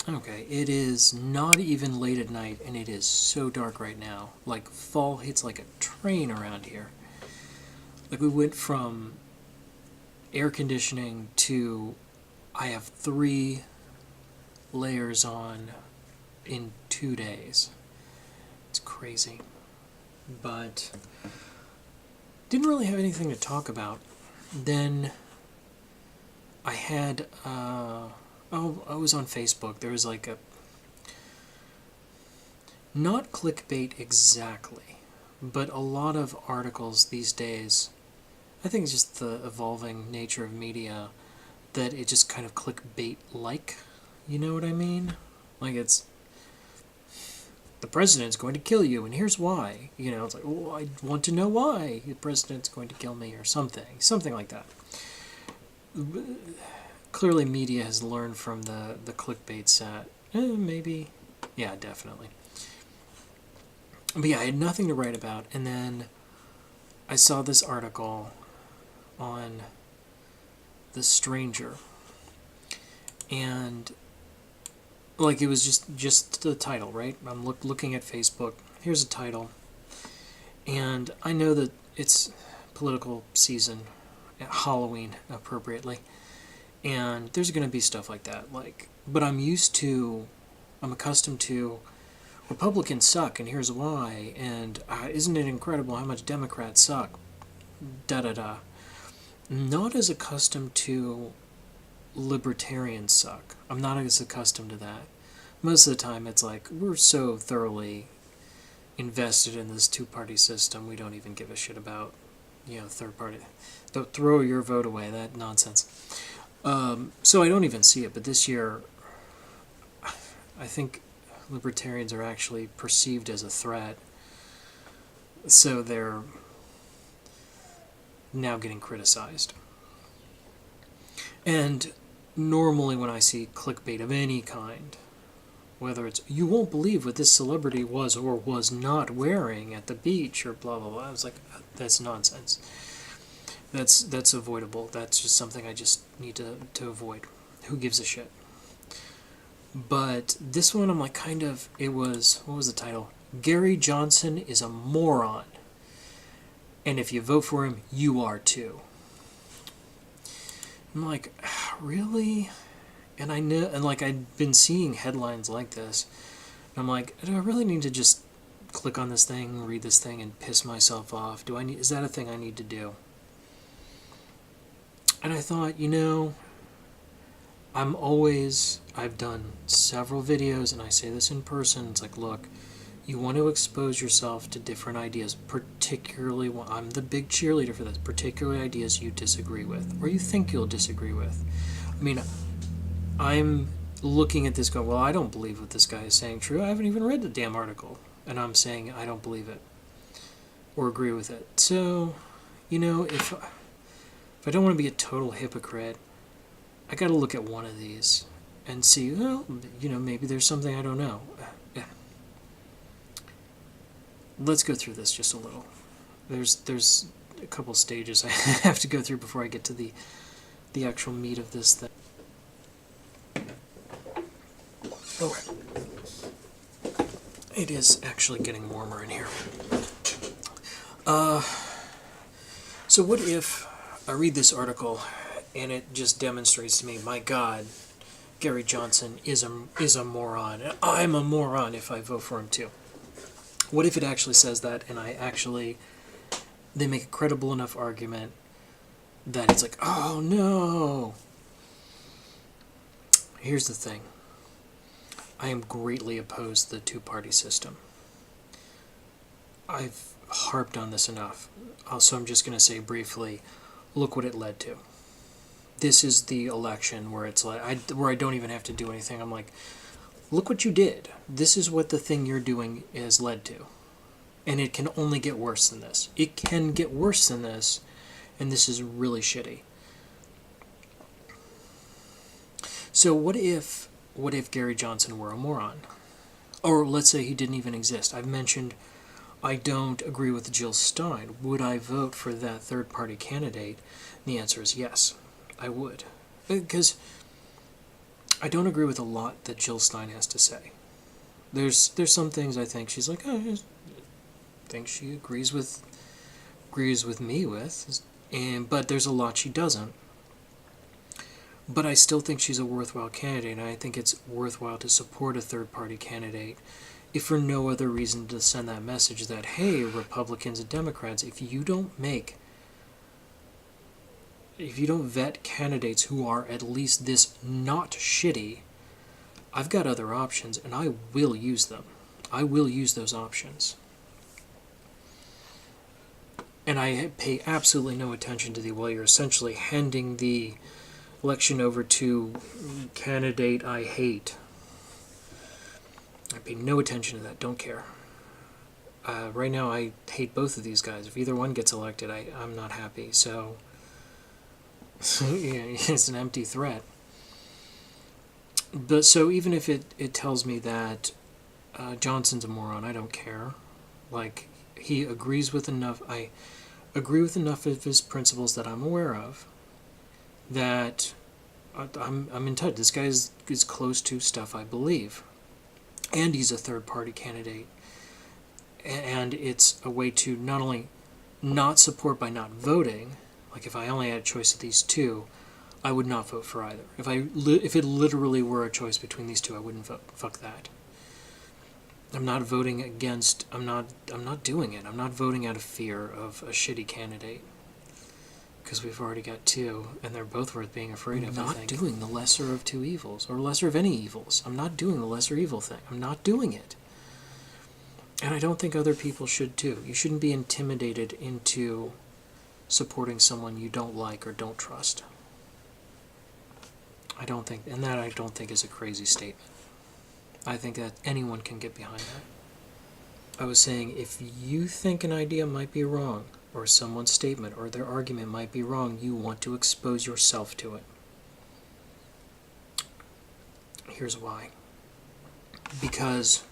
Okay, it is not even late at night, and it is so dark right now. Like, fall hits like a train around here. Like, we went from air conditioning to I have 3 layers on in 2 days. It's crazy. But didn't really have anything to talk about. Then I had, I was on Facebook. There was like a, not clickbait exactly, but a lot of articles these days. I think it's just the evolving nature of media that it just kind of clickbait like. You know what I mean? Like it's the president's going to kill you, and here's why. You know, it's like, oh, I want to know why the president's going to kill me, or something like that. Clearly, media has learned from the clickbait set. Maybe, yeah, definitely. But yeah, I had nothing to write about, and then I saw this article on The Stranger, and like it was just the title, right? I'm looking at Facebook. Here's a title, and I know that it's political season, Halloween appropriately, and there's going to be stuff like that. Like, but I'm accustomed to Republicans suck, and here's why. And isn't it incredible how much Democrats suck? Da da da. Not as accustomed to libertarians suck. I'm not as accustomed to that. Most of the time, it's like we're so thoroughly invested in this two-party system, we don't even give a shit about, third party. Don't throw your vote away. That nonsense. So I don't even see it. But this year, I think libertarians are actually perceived as a threat. So they're now getting criticized. And normally when I see clickbait of any kind, whether it's, you won't believe what this celebrity was or was not wearing at the beach or blah, blah, blah, I was like, that's nonsense. That's avoidable. That's just something I just need to avoid. Who gives a shit? But this one, I'm like, it was, what was the title? Gary Johnson is a moron. And if you vote for him, you are too. I'm like, really? And I know, and like I've been seeing headlines like this. And I'm like, do I really need to just click on this thing, read this thing, and piss myself off? Is that a thing I need to do? And I thought, I've done several videos, and I say this in person. It's like, look, you want to expose yourself to different ideas, particularly when I'm the big cheerleader for this, particularly ideas you disagree with, or you think you'll disagree with. I mean, I'm looking at this going, well, I don't believe what this guy is saying true. I haven't even read the damn article, and I'm saying I don't believe it or agree with it. So, if I don't want to be a total hypocrite, I got to look at one of these and see, well, maybe there's something I don't know. Let's go through this just a little. There's a couple stages I have to go through before I get to the actual meat of this thing. Okay. It is actually getting warmer in here. So what if I read this article and it just demonstrates to me, my God, Gary Johnson is a moron. And I'm a moron if I vote for him too. What if it actually says that, and they make a credible enough argument that it's like, oh no. Here's the thing. I am greatly opposed to the two-party system. I've harped on this enough. So I'm just going to say briefly, look what it led to. This is the election where it's like, where I don't even have to do anything. I'm like, look what you did. This is what the thing you're doing has led to. And it can only get worse than this. It can get worse than this, and this is really shitty. So what if Gary Johnson were a moron? Or let's say he didn't even exist. I've mentioned I don't agree with Jill Stein. Would I vote for that third-party candidate? And the answer is yes, I would. Because I don't agree with a lot that Jill Stein has to say. There's some things I think she's like, oh, I think she agrees with me with, but there's a lot she doesn't. But I still think she's a worthwhile candidate, and I think it's worthwhile to support a third-party candidate, if for no other reason to send that message that, hey, Republicans and Democrats, if you don't vet candidates who are at least this not shitty, I've got other options, and I will use them. I will use those options. And I pay absolutely no attention to well, you're essentially handing the election over to candidate I hate. I pay no attention to that. Don't care. Right now, I hate both of these guys. If either one gets elected, I'm not happy. So yeah, it's an empty threat. But so even if it tells me that Johnson's a moron, I don't care. Like, he agrees with enough. I agree with enough of his principles that I'm aware of, that I'm in touch. This guy is close to stuff I believe. And he's a third-party candidate. And it's a way to not only not support by not voting, like if I only had a choice of these two, I would not vote for either. If it literally were a choice between these two, I wouldn't vote. Fuck that. I'm not voting against, I'm not doing it. I'm not voting out of fear of a shitty candidate. Because we've already got two, and they're both worth being afraid of, I think. I'm not doing the lesser of two evils, or lesser of any evils. I'm not doing the lesser evil thing. I'm not doing it. And I don't think other people should too. You shouldn't be intimidated into supporting someone you don't like or don't trust. I don't think is a crazy statement. I think that anyone can get behind that. I was saying, if you think an idea might be wrong, or someone's statement or their argument might be wrong, you want to expose yourself to it. Here's why. Because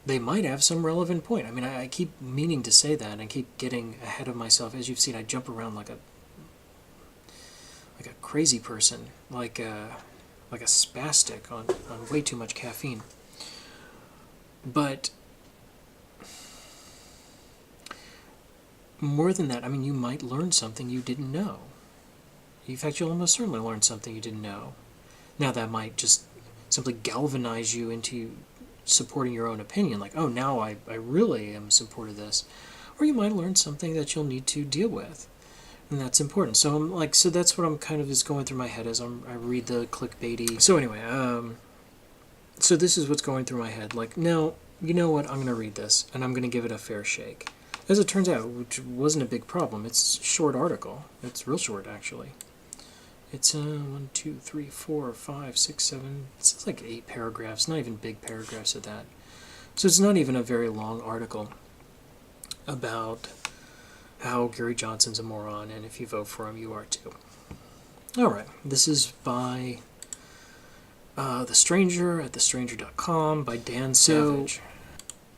they might have some relevant point. I mean, I keep meaning to say that and keep getting ahead of myself. As you've seen, I jump around like a crazy person, like a spastic on way too much caffeine. But more than that, I mean, you might learn something you didn't know. In fact, you'll almost certainly learn something you didn't know. Now, that might just simply galvanize you into supporting your own opinion, like, oh, now I really am in support of this. Or you might learn something that you'll need to deal with, and that's important. So that's what I'm kind of just going through my head as I read the clickbaity. So anyway, so this is what's going through my head. Like, no, you know what? I'm going to read this, and I'm going to give it a fair shake. As it turns out, which wasn't a big problem. It's a short article. It's real short, actually. It's 1, 2, 3, 4, 5, 6, 7. It's like 8 paragraphs. Not even big paragraphs at that. So it's not even a very long article about how Gary Johnson's a moron, and if you vote for him, you are too. All right. This is by The Stranger at thestranger.com by Dan Savage.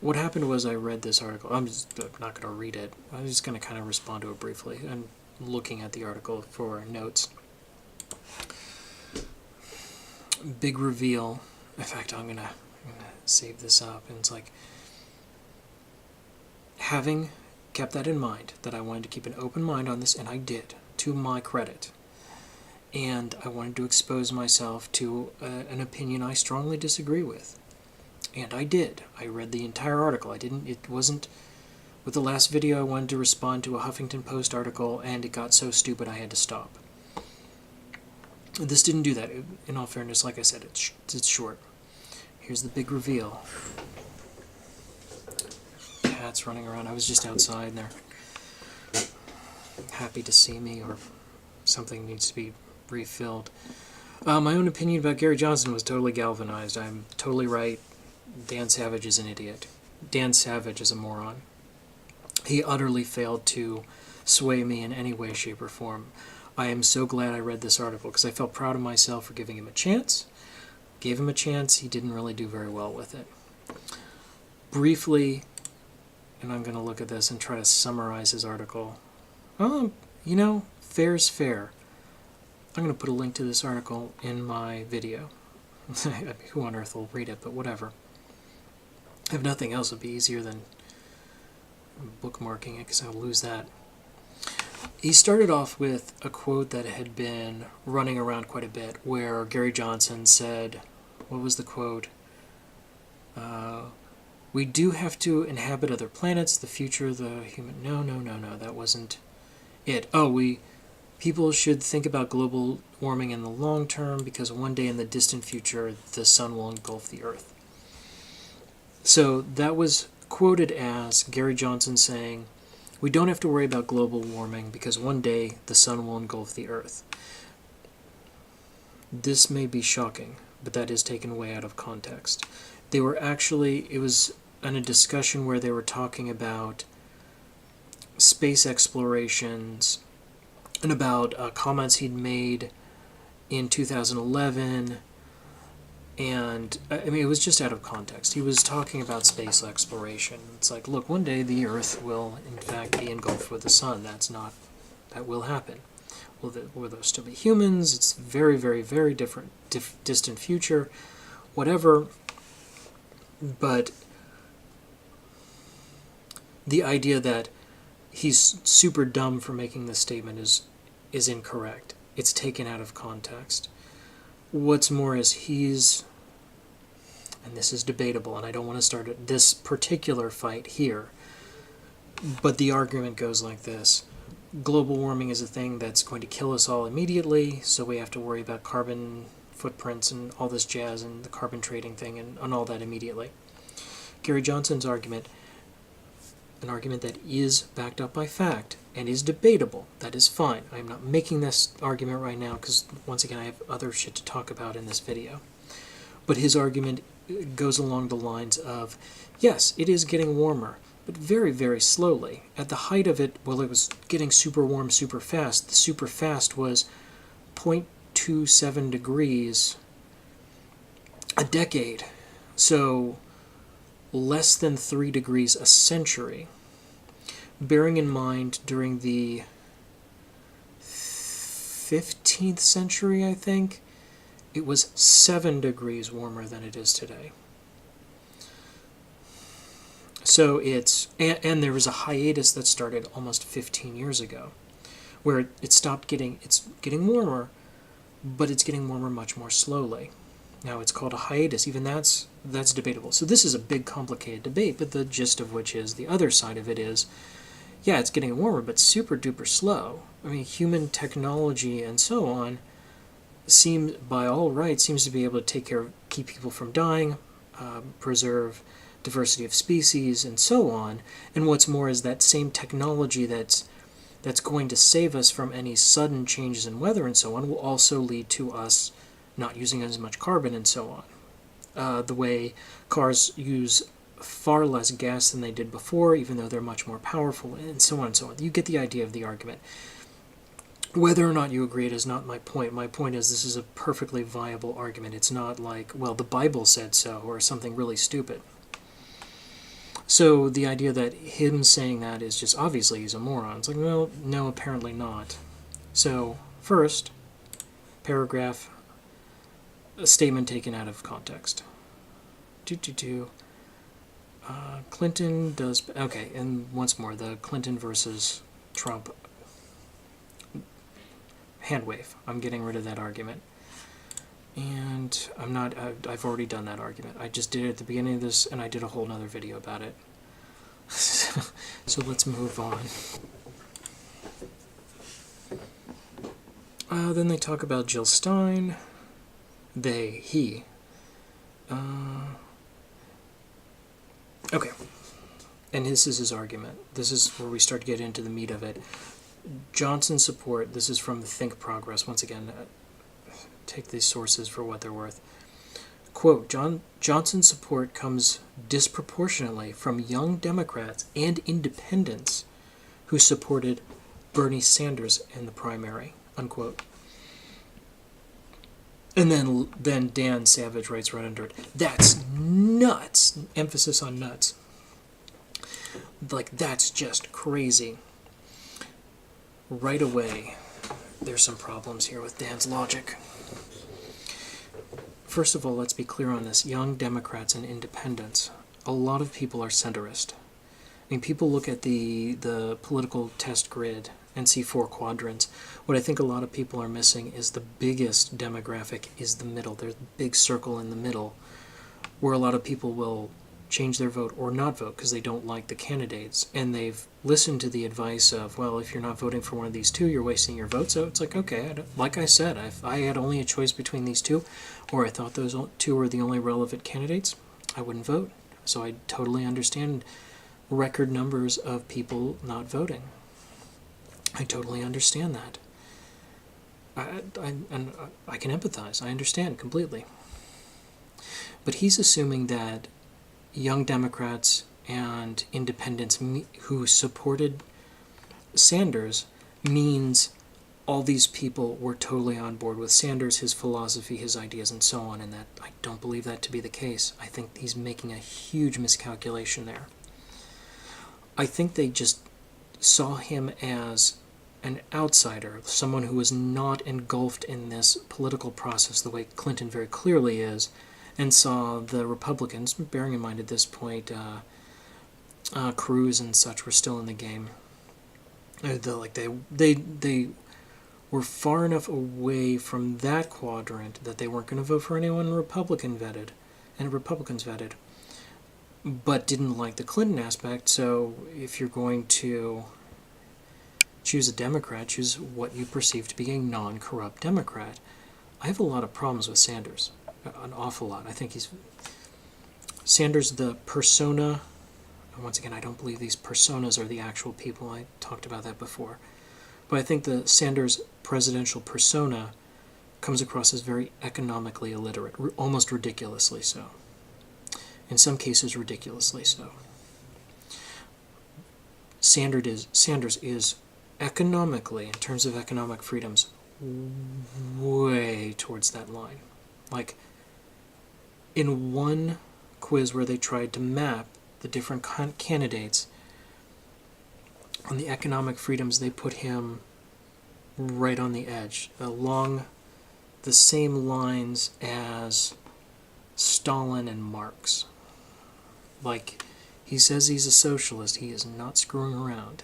What happened was I read this article. I'm just not going to read it. I'm just going to kind of respond to it briefly. I'm looking at the article for notes. Big reveal. In fact, I'm going to save this up. And it's like, having kept that in mind, that I wanted to keep an open mind on this, and I did, to my credit. And I wanted to expose myself to an opinion I strongly disagree with. And I did. I read the entire article. It wasn't, with the last video I wanted to respond to a Huffington Post article, and it got so stupid I had to stop. This didn't do that. In all fairness, like I said, it's short. Here's the big reveal. Cats running around. I was just outside, and they're happy to see me, or something needs to be refilled. My own opinion about Gary Johnson was totally galvanized. I'm totally right. Dan Savage is an idiot. Dan Savage is a moron. He utterly failed to sway me in any way, shape, or form. I am so glad I read this article, because I felt proud of myself for giving him a chance. Gave him a chance. He didn't really do very well with it. Briefly, and I'm going to look at this and try to summarize his article. Fair's fair. I'm going to put a link to this article in my video. I mean, who on earth will read it, but whatever. If nothing else, it would be easier than bookmarking it, because I'll lose that. He started off with a quote that had been running around quite a bit, where Gary Johnson said, what was the quote? We do have to inhabit other planets, the future, the human... No, that wasn't it. People should think about global warming in the long term, because one day in the distant future, the sun will engulf the Earth. So that was quoted as Gary Johnson saying, we don't have to worry about global warming because one day the sun will engulf the Earth. This may be shocking, but that is taken way out of context. It was in a discussion where they were talking about space explorations and about comments he'd made in 2011. And, I mean, it was just out of context. He was talking about space exploration. It's like, look, one day the Earth will, in fact, be engulfed with the sun. That will happen. Will there still be humans? It's very, very, very different, distant future, whatever. But the idea that he's super dumb for making this statement is incorrect. It's taken out of context. What's more is and this is debatable, and I don't want to start this particular fight here, but the argument goes like this. Global warming is a thing that's going to kill us all immediately, so we have to worry about carbon footprints and all this jazz and the carbon trading thing and all that immediately. Gary Johnson's argument, an argument that is backed up by fact and is debatable, that is fine. I'm not making this argument right now because, once again, I have other shit to talk about in this video. But his argument goes along the lines of, yes, it is getting warmer, but very, very slowly. At the height of it, well, it was getting super warm super fast. The super fast was 0.27 degrees a decade. So less than 3 degrees a century. Bearing in mind, during the 15th century, I think, it was 7 degrees warmer than it is today. So and there was a hiatus that started almost 15 years ago, where it's getting warmer, but it's getting warmer much more slowly. Now it's called a hiatus. Even that's debatable. So this is a big, complicated debate, but the gist of which is, the other side of it is, yeah, it's getting warmer, but super duper slow. I mean, human technology and so on by all rights, seems to be able to keep people from dying, preserve diversity of species, and so on. And what's more is that same technology that's going to save us from any sudden changes in weather and so on will also lead to us not using as much carbon and so on. The way cars use far less gas than they did before, even though they're much more powerful, and so on and so on. You get the idea of the argument. Whether or not you agree, it is not my point. My point is, this is a perfectly viable argument. It's not like, well, the Bible said so, or something really stupid. So the idea that him saying that is just, obviously he's a moron. It's like, well, no, apparently not. So, first, paragraph, a statement taken out of context. Clinton does... Okay, and once more, the Clinton versus Trump hand wave. I'm getting rid of that argument. And I've already done that argument. I just did it at the beginning of this, and I did a whole nother video about it. So let's move on. Then they talk about Jill Stein. He. Okay. And this is his argument. This is where we start to get into the meat of it. Johnson support, this is from Think Progress. Once again, take these sources for what they're worth. Quote, Johnson's support comes disproportionately from young Democrats and independents who supported Bernie Sanders in the primary, unquote. And then Dan Savage writes right under it, that's nuts, emphasis on nuts. Like, that's just crazy. Right away, there's some problems here with Dan's logic. First of all, let's be clear on this. Young Democrats and independents, a lot of people are centrist. I mean, people look at the political test grid and see 4 quadrants. What I think a lot of people are missing is the biggest demographic is the middle. There's a big circle in the middle where a lot of people will change their vote or not vote because they don't like the candidates, and they've listened to the advice of, well, if you're not voting for one of these two, you're wasting your vote. So it's like, okay, like I said, if I had only a choice between these two, or I thought those two were the only relevant candidates, I wouldn't vote. So I totally understand record numbers of people not voting. I totally understand that. I can empathize. I understand completely. But he's assuming that young Democrats and independents who supported Sanders means all these people were totally on board with Sanders, his philosophy, his ideas, and so on, and that I don't believe that to be the case. I think he's making a huge miscalculation there. I think they just saw him as an outsider, someone who was not engulfed in this political process the way Clinton very clearly is, and saw the Republicans, bearing in mind at this point Cruz and such were still in the game. They were far enough away from that quadrant that they weren't going to vote for anyone Republicans vetted, but didn't like the Clinton aspect. So if you're going to choose a Democrat, choose what you perceive to be a non-corrupt Democrat. I have a lot of problems with Sanders, an awful lot. I think Sanders, the persona. Once again, I don't believe these personas are the actual people. I talked about that before. But I think the Sanders presidential persona comes across as very economically illiterate, almost ridiculously so. In some cases, ridiculously so. Sanders is economically, in terms of economic freedoms, way towards that line. Like, in one quiz where they tried to map the different candidates on the economic freedoms, they put him right on the edge, along the same lines as Stalin and Marx. Like, he says he's a socialist, he is not screwing around.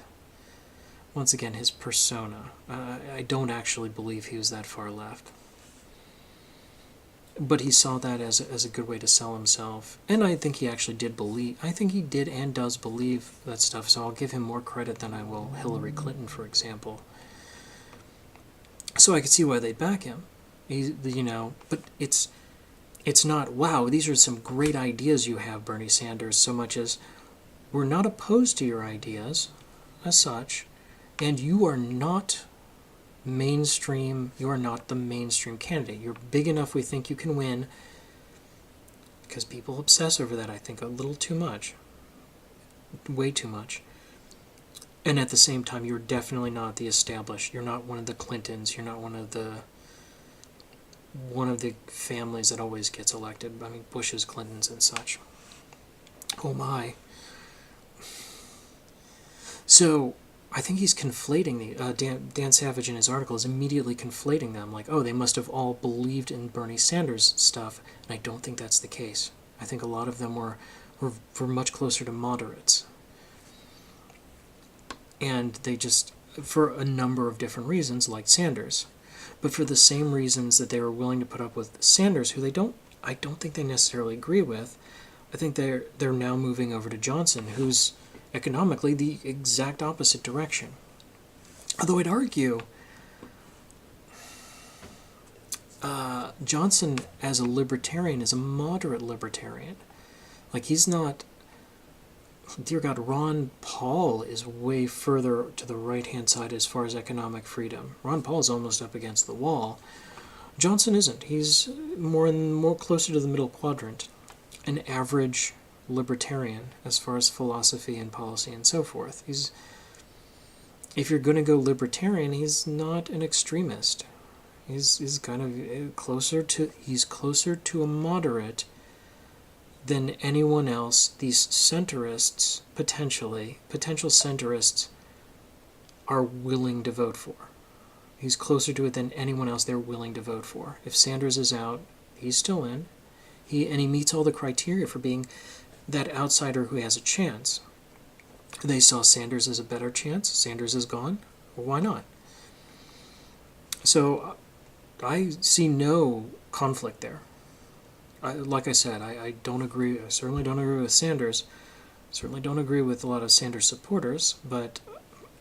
Once again, his persona. I don't actually believe he was that far left. But he saw that as a good way to sell himself. And I think he actually did believe, I think he did and does believe that stuff, so I'll give him more credit than I will Hillary Clinton, for example. So I could see why they'd back him. But it's not, wow, these are some great ideas you have, Bernie Sanders, so much as we're not opposed to your ideas as such, and you are not mainstream, you are not the mainstream candidate. You're big enough, we think you can win, because people obsess over that, I think, a little too much. Way too much. And at the same time, you're definitely not the established. You're not one of the Clintons. You're not one of the families that always gets elected. I mean, Bush's, Clintons, and such. Oh my. So I think he's conflating Dan Savage in his article is immediately conflating them, like, oh, they must have all believed in Bernie Sanders stuff, and I don't think that's the case. I think a lot of them were much closer to moderates. And they just, for a number of different reasons, liked Sanders. But for the same reasons that they were willing to put up with Sanders, who I don't think they necessarily agree with, I think they're now moving over to Johnson, who's economically the exact opposite direction. Although I'd argue Johnson as a libertarian is a moderate libertarian. Like, he's not, dear God, Ron Paul is way further to the right-hand side as far as economic freedom. Ron Paul is almost up against the wall. Johnson isn't. He's more closer to the middle quadrant. An average libertarian as far as philosophy and policy and so forth. If you're going to go libertarian, he's not an extremist. He's kind of closer to a moderate than anyone else these centrists, potential centrists, are willing to vote for. He's closer to it than anyone else they're willing to vote for. If Sanders is out, he's still in. He meets all the criteria for being that outsider who has a chance. They saw Sanders as a better chance. Sanders is gone. Well, why not? So I see no conflict there. Like I said, I don't agree. I certainly don't agree with Sanders. Certainly don't agree with a lot of Sanders supporters, but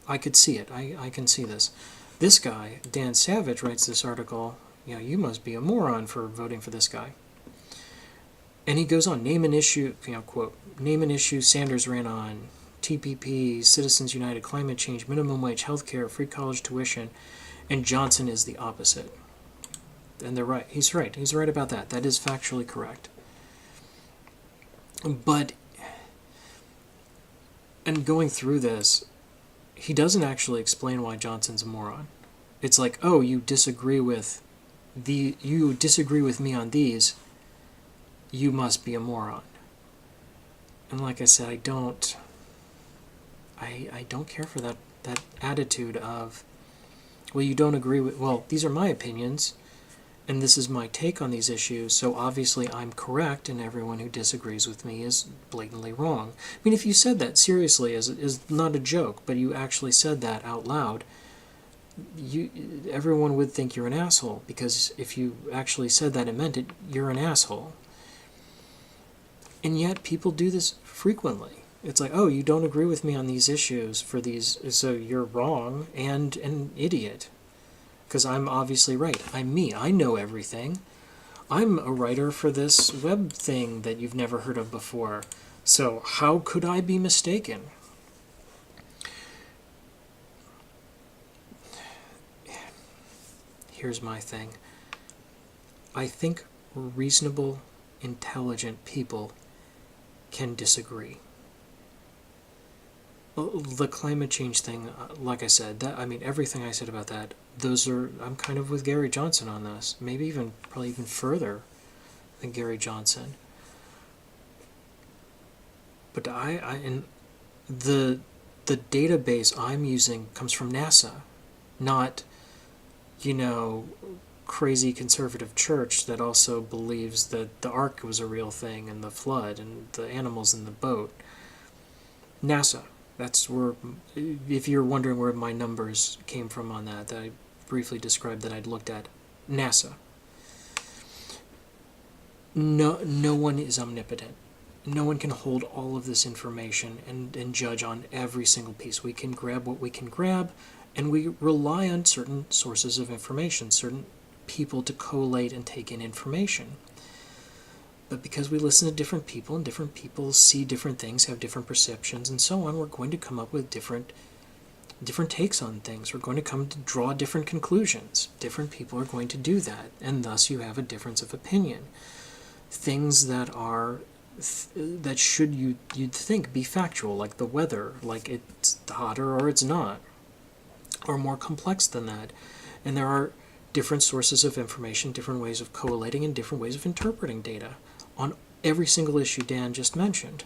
I could see it. I can see this. This guy, Dan Savage, writes this article, you must be a moron for voting for this guy. And he goes on, name an issue, quote, name an issue Sanders ran on: TPP, Citizens United, climate change, minimum wage, healthcare, free college tuition, and Johnson is the opposite. And they're right. He's right. He's right about that. That is factually correct. But, and going through this, he doesn't actually explain why Johnson's a moron. It's like, oh, you disagree with me on these, you must be a moron. And like I said, I don't care for that attitude of, well, you don't agree with, well, these are my opinions, and this is my take on these issues, so obviously I'm correct, and everyone who disagrees with me is blatantly wrong. I mean, if you said that seriously, is not a joke, but you actually said that out loud, everyone would think you're an asshole, because if you actually said that and meant it, you're an asshole. And yet people do this frequently. It's like, oh, you don't agree with me on these issues for these, so you're wrong and an idiot. Because I'm obviously right. I'm me. I know everything. I'm a writer for this web thing that you've never heard of before. So how could I be mistaken? Here's my thing. I think reasonable, intelligent people can disagree. The climate change thing, like I said, everything I said about that, I'm kind of with Gary Johnson on this. Maybe probably even further than Gary Johnson. But and the database I'm using comes from NASA, not, crazy conservative church that also believes that the ark was a real thing and the flood and the animals in the boat. NASA. That's where, if you're wondering where my numbers came from on that I briefly described that I'd looked at, NASA. No one is omnipotent. No one can hold all of this information and judge on every single piece. We can grab what we can grab, and we rely on certain sources of information, certain people to collate and take in information. But because we listen to different people, and different people see different things, have different perceptions, and so on, we're going to come up with different takes on things. We're going to come to draw different conclusions. Different people are going to do that, and thus you have a difference of opinion. Things that are that should you'd think be factual, like the weather, like it's hotter or it's not, are more complex than that. And there are different sources of information, different ways of collating, and different ways of interpreting data on every single issue Dan just mentioned.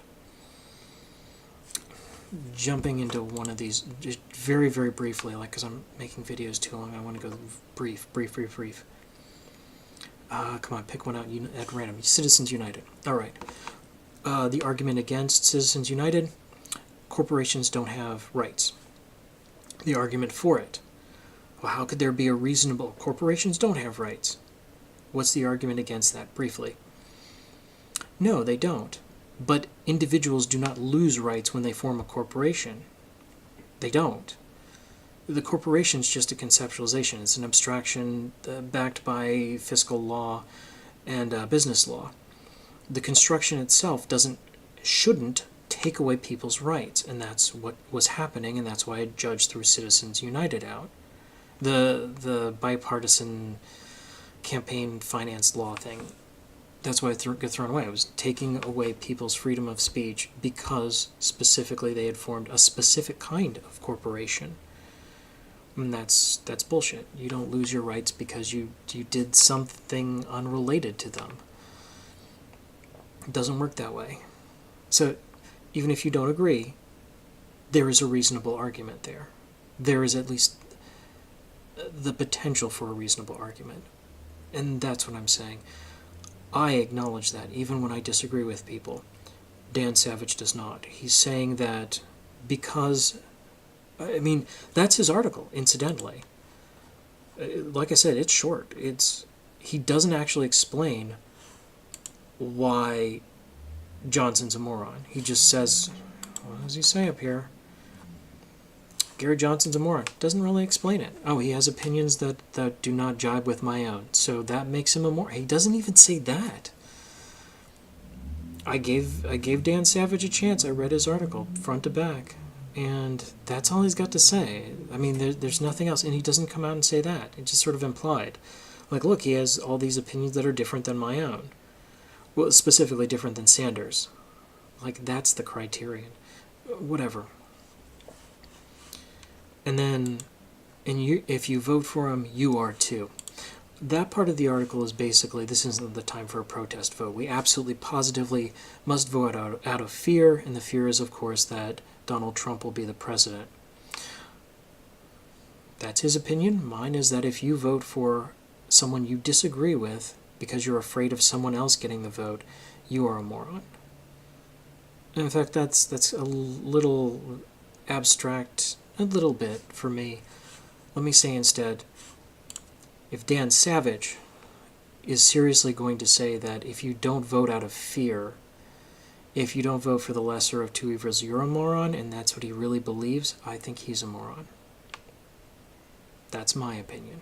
Jumping into one of these, just very, very briefly, because I'm making videos too long, I want to go brief. Come on, pick one out at random. Citizens United. All right. The argument against Citizens United: corporations don't have rights. The argument for it: well, how could there be a reasonable... Corporations don't have rights. What's the argument against that, briefly? No, they don't. But individuals do not lose rights when they form a corporation. They don't. The corporation is just a conceptualization. It's an abstraction backed by fiscal law and business law. The construction itself shouldn't take away people's rights, and that's what was happening, and that's why I judged threw Citizens United out. The bipartisan campaign finance law thing, that's why it got thrown away. It was taking away people's freedom of speech because specifically they had formed a specific kind of corporation. And that's bullshit. You don't lose your rights because you did something unrelated to them. It doesn't work that way. So even if you don't agree, there is a reasonable argument there. There is at least the potential for a reasonable argument. And that's what I'm saying. I acknowledge that, even when I disagree with people. Dan Savage does not. He's saying that because, I mean, that's his article, incidentally. Like I said, it's short. He doesn't actually explain why Johnson's a moron. He just says, what does he say up here? Gary Johnson's a moron. Doesn't really explain it. Oh, he has opinions that do not jibe with my own. So that makes him a moron. He doesn't even say that. I gave Dan Savage a chance. I read his article front to back, and that's all he's got to say. I mean, there's nothing else, and he doesn't come out and say that. It's just sort of implied. Like, look, he has all these opinions that are different than my own. Well, specifically different than Sanders. Like, that's the criterion. Whatever. And then, if you vote for him, you are too. That part of the article is basically, this isn't the time for a protest vote. We absolutely positively must vote out of fear, and the fear is, of course, that Donald Trump will be the president. That's his opinion. Mine is that if you vote for someone you disagree with because you're afraid of someone else getting the vote, you are a moron. In fact, that's a little abstract, a little bit for me. Let me say instead, if Dan Savage is seriously going to say that if you don't vote out of fear, if you don't vote for the lesser of two evils, you're a moron, and that's what he really believes, I think he's a moron. That's my opinion.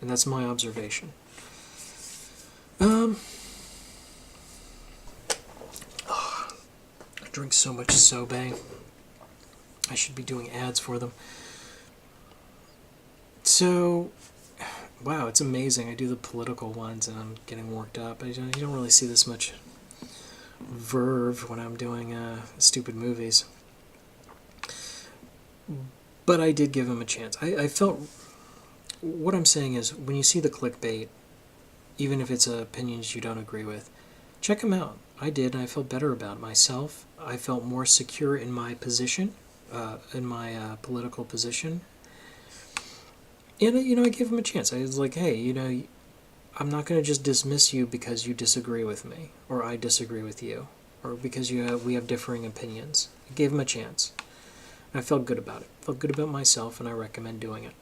And that's my observation. I drink so much Sobe. I should be doing ads for them. So, wow, it's amazing. I do the political ones and I'm getting worked up. You don't really see this much verve when I'm doing stupid movies. But I did give him a chance. I felt... What I'm saying is, when you see the clickbait, even if it's opinions you don't agree with, check them out. I did, and I felt better about myself. I felt more secure in my position, in my political position. And, I gave him a chance. I was like, hey, I'm not going to just dismiss you because you disagree with me, or I disagree with you, or because we have differing opinions. I gave him a chance. And I felt good about it. I felt good about myself, and I recommend doing it.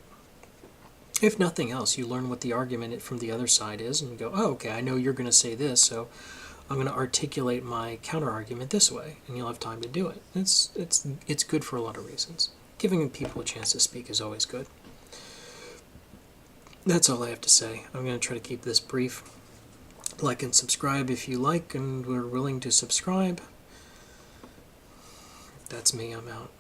If nothing else, you learn what the argument from the other side is, and you go, oh, okay, I know you're going to say this, so I'm going to articulate my counter-argument this way, and you'll have time to do it. It's good for a lot of reasons. Giving people a chance to speak is always good. That's all I have to say. I'm going to try to keep this brief. Like and subscribe if you like and we're willing to subscribe. That's me. I'm out.